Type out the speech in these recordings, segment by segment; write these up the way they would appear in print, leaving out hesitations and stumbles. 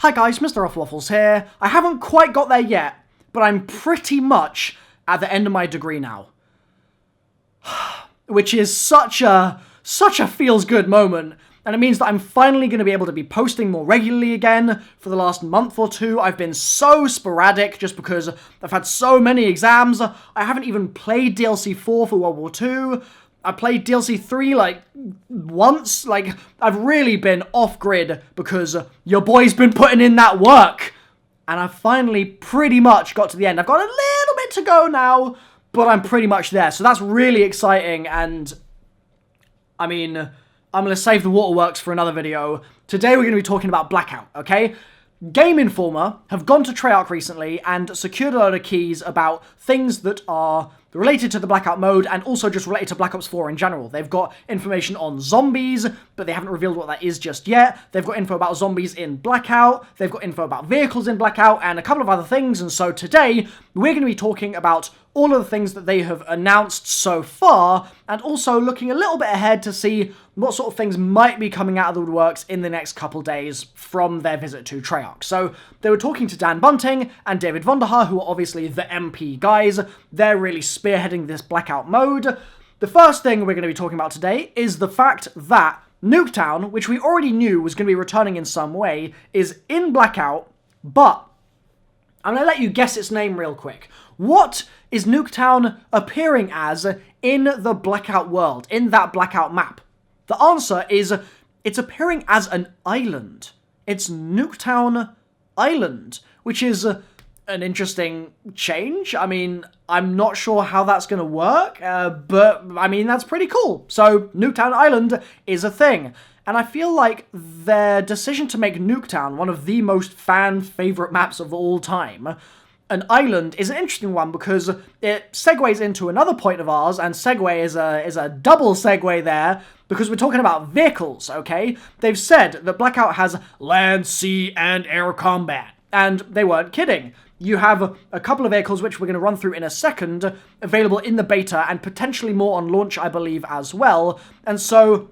Hi guys, MrRoflWaffles here. I haven't quite got there yet, but I'm pretty much at the end of my degree now. Which is such a feels-good moment, and it means that I'm finally going to be able to be posting more regularly again. For the last month or two, I've been so sporadic just because I've had so many exams. I haven't even played DLC 4 for World War II. I played DLC 3, once. I've really been off-grid because your boy's been putting in that work. And I've finally pretty much got to the end. I've got a little bit to go now, but I'm pretty much there. So that's really exciting, and I mean, I'm going to save the waterworks for another video. Today we're going to be talking about Blackout, okay? Game Informer have gone to Treyarch recently and secured a load of keys about things that are related to the Blackout mode and also just related to Black Ops 4 in general. They've got information on zombies, but they haven't revealed what that is just yet. They've got info about zombies in Blackout. They've got info about vehicles in Blackout and a couple of other things. And so today we're going to be talking about all of the things that they have announced so far, and also looking a little bit ahead to see what sort of things might be coming out of the woodworks in the next couple days from their visit to Treyarch. So they were talking to Dan Bunting and David Vonderhaar, who are obviously the MP guys. They're really spearheading this Blackout mode. The first thing we're going to be talking about today is the fact that Nuketown, which we already knew was going to be returning in some way, is in Blackout, but I'm going to let you guess its name real quick. What is Nuketown appearing as in the Blackout world, in that Blackout map? The answer is, it's appearing as an island. It's Nuketown Island, which is an interesting change. I mean, I'm not sure how that's going to work, but I mean, that's pretty cool. So, Nuketown Island is a thing. And I feel like their decision to make Nuketown one of the most fan-favorite maps of all time, an island, is an interesting one because it segues into another point of ours, and segue is a double segue there, because we're talking about vehicles, okay? They've said that Blackout has land, sea, and air combat, and they weren't kidding. You have a couple of vehicles, which we're going to run through in a second, available in the beta, and potentially more on launch, I believe, as well. And so,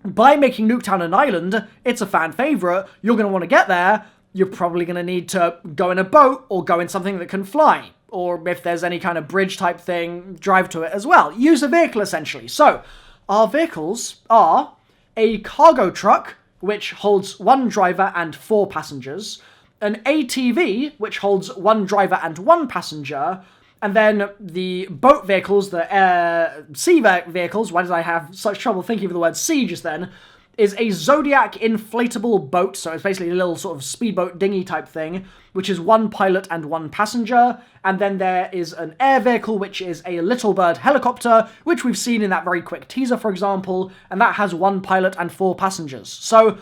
by making Nuketown an island, it's a fan favourite, you're going to want to get there, you're probably going to need to go in a boat, or go in something that can fly, or if there's any kind of bridge type thing, drive to it as well. Use a vehicle, essentially. So, our vehicles are a cargo truck, which holds 1 driver and 4 passengers, an ATV, which holds 1 driver and 1 passenger, and then the boat vehicles, the sea vehicles, why did I have such trouble thinking of the word sea just then, is a Zodiac inflatable boat, so it's basically a little sort of speedboat dinghy type thing, which is 1 pilot and 1 passenger, and then there is an air vehicle, which is a Little Bird helicopter, which we've seen in that very quick teaser, for example, and that has 1 pilot and 4 passengers. So,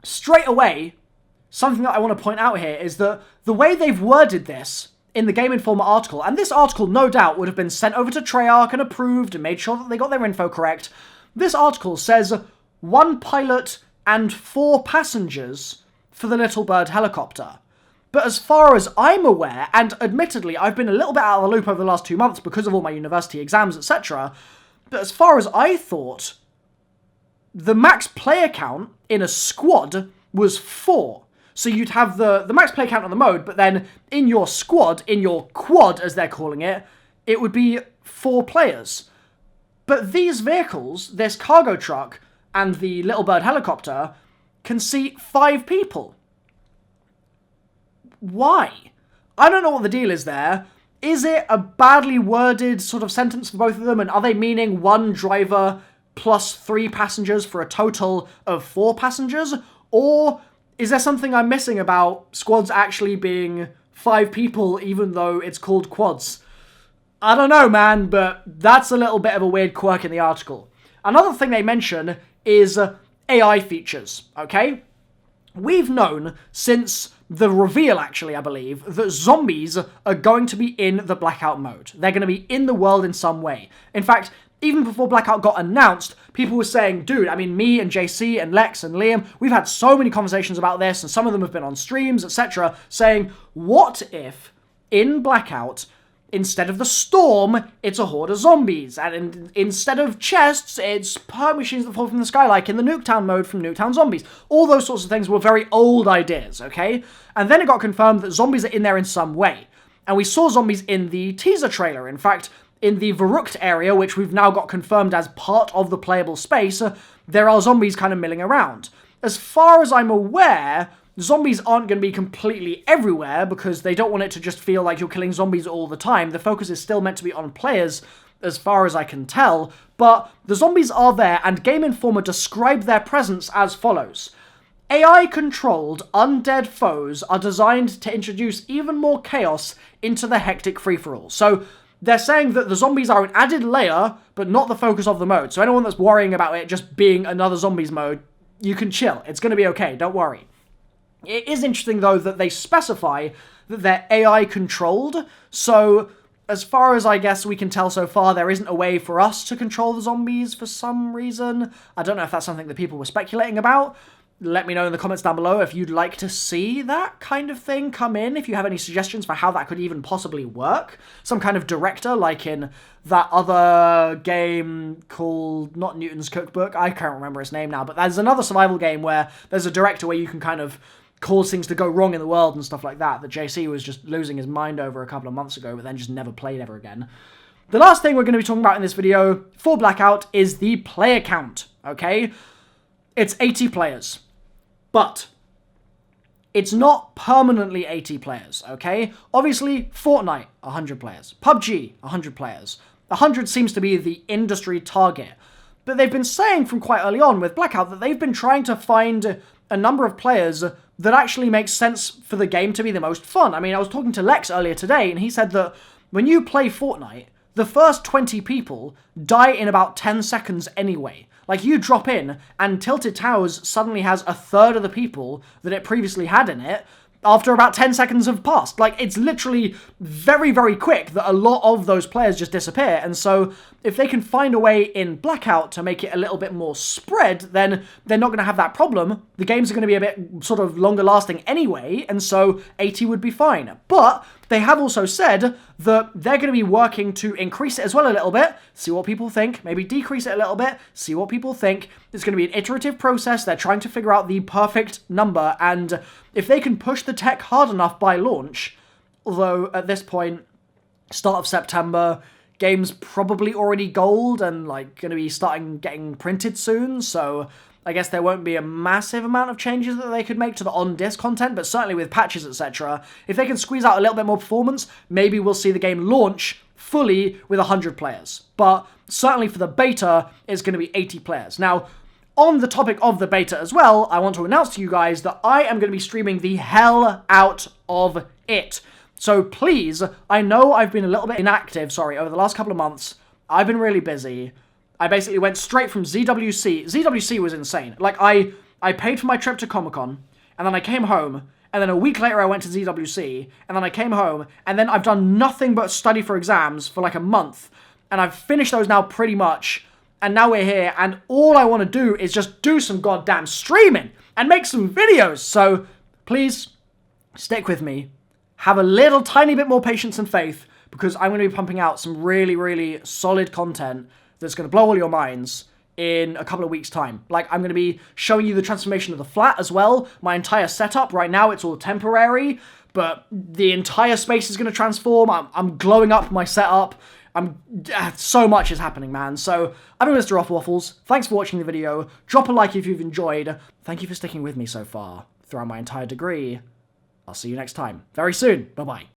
straight away, something that I want to point out here is that the way they've worded this in the Game Informer article, and this article no doubt would have been sent over to Treyarch and approved and made sure that they got their info correct, this article says 1 pilot and 4 passengers for the Little Bird helicopter. But as far as I'm aware, and admittedly I've been a little bit out of the loop over the last 2 months because of all my university exams, etc., but as far as I thought, the max player count in a squad was 4. So you'd have the max player count on the mode, but then in your squad, in your quad as they're calling it, it would be 4 players. But these vehicles, this cargo truck and the Little Bird helicopter, can seat 5 people. Why? I don't know what the deal is there. Is it a badly worded sort of sentence for both of them, and are they meaning 1 driver plus 3 passengers for a total of 4 passengers? Or is there something I'm missing about squads actually being 5 people even though it's called quads? I don't know, man, but that's a little bit of a weird quirk in the article. Another thing they mention is AI features, okay? We've known since the reveal, actually, I believe, that zombies are going to be in the Blackout mode. They're going to be in the world in some way. In fact, even before Blackout got announced, people were saying, dude, I mean, me and JC and Lex and Liam, we've had so many conversations about this, and some of them have been on streams, etc., saying, what if, in Blackout, instead of the storm, it's a horde of zombies. And instead of chests, it's perk machines that fall from the sky, like in the Nuketown mode from Nuketown Zombies. All those sorts of things were very old ideas, okay? And then it got confirmed that zombies are in there in some way. And we saw zombies in the teaser trailer. In fact, in the Verrucht area, which we've now got confirmed as part of the playable space, there are zombies kind of milling around. As far as I'm aware, zombies aren't going to be completely everywhere because they don't want it to just feel like you're killing zombies all the time. The focus is still meant to be on players, as far as I can tell, but the zombies are there, and Game Informer described their presence as follows. AI-controlled undead foes are designed to introduce even more chaos into the hectic free-for-all. So they're saying that the zombies are an added layer, but not the focus of the mode. So anyone that's worrying about it just being another zombies mode, you can chill. It's going to be okay, don't worry. It is interesting, though, that they specify that they're AI-controlled, so as far as I guess we can tell so far, there isn't a way for us to control the zombies for some reason. I don't know if that's something that people were speculating about. Let me know in the comments down below if you'd like to see that kind of thing come in, if you have any suggestions for how that could even possibly work. Some kind of director, like in that other game called, not Newton's Cookbook, I can't remember its name now, but there's another survival game where there's a director where you can kind of cause things to go wrong in the world and stuff like that JC was just losing his mind over a couple of months ago, but then just never played ever again. The last thing we're going to be talking about in this video for Blackout is the player count, okay? It's 80 players, but it's not permanently 80 players, okay? Obviously, Fortnite, 100 players. PUBG, 100 players. 100 seems to be the industry target. But they've been saying from quite early on with Blackout that they've been trying to find a number of players that actually makes sense for the game to be the most fun. I mean, I was talking to Lex earlier today, and he said that when you play Fortnite, the first 20 people die in about 10 seconds anyway. Like, you drop in, and Tilted Towers suddenly has a third of the people that it previously had in it after about 10 seconds have passed. Like, it's literally very, very quick that a lot of those players just disappear. And so, if they can find a way in Blackout to make it a little bit more spread, then they're not going to have that problem. The games are going to be a bit sort of longer lasting anyway, and so 80 would be fine. But they have also said that they're going to be working to increase it as well a little bit, see what people think, maybe decrease it a little bit, see what people think. It's going to be an iterative process. They're trying to figure out the perfect number, and if they can push the tech hard enough by launch, although at this point, start of September, game's probably already gold and like going to be getting printed soon, so I guess there won't be a massive amount of changes that they could make to the on-disc content, but certainly with patches, etc. If they can squeeze out a little bit more performance, maybe we'll see the game launch fully with 100 players. But certainly for the beta, it's going to be 80 players. Now, on the topic of the beta as well, I want to announce to you guys that I am going to be streaming the hell out of it. So please, I know I've been a little bit inactive, over the last couple of months. I've been really busy. I basically went straight from ZWC. ZWC was insane. Like, I paid for my trip to Comic-Con, and then I came home, and then a week later I went to ZWC, and then I came home, and then I've done nothing but study for exams for like a month, and I've finished those now pretty much, and now we're here, and all I want to do is just do some goddamn streaming, and make some videos. So, please, stick with me. Have a little tiny bit more patience and faith, because I'm going to be pumping out some really, really solid content that's going to blow all your minds in a couple of weeks' time. Like, I'm going to be showing you the transformation of the flat as well. My entire setup, right now, it's all temporary, but the entire space is going to transform. I'm glowing up my setup. So much is happening, man. So, I've been MrRoflWaffles. Thanks for watching the video. Drop a like if you've enjoyed. Thank you for sticking with me so far throughout my entire degree. I'll see you next time. Very soon. Bye-bye.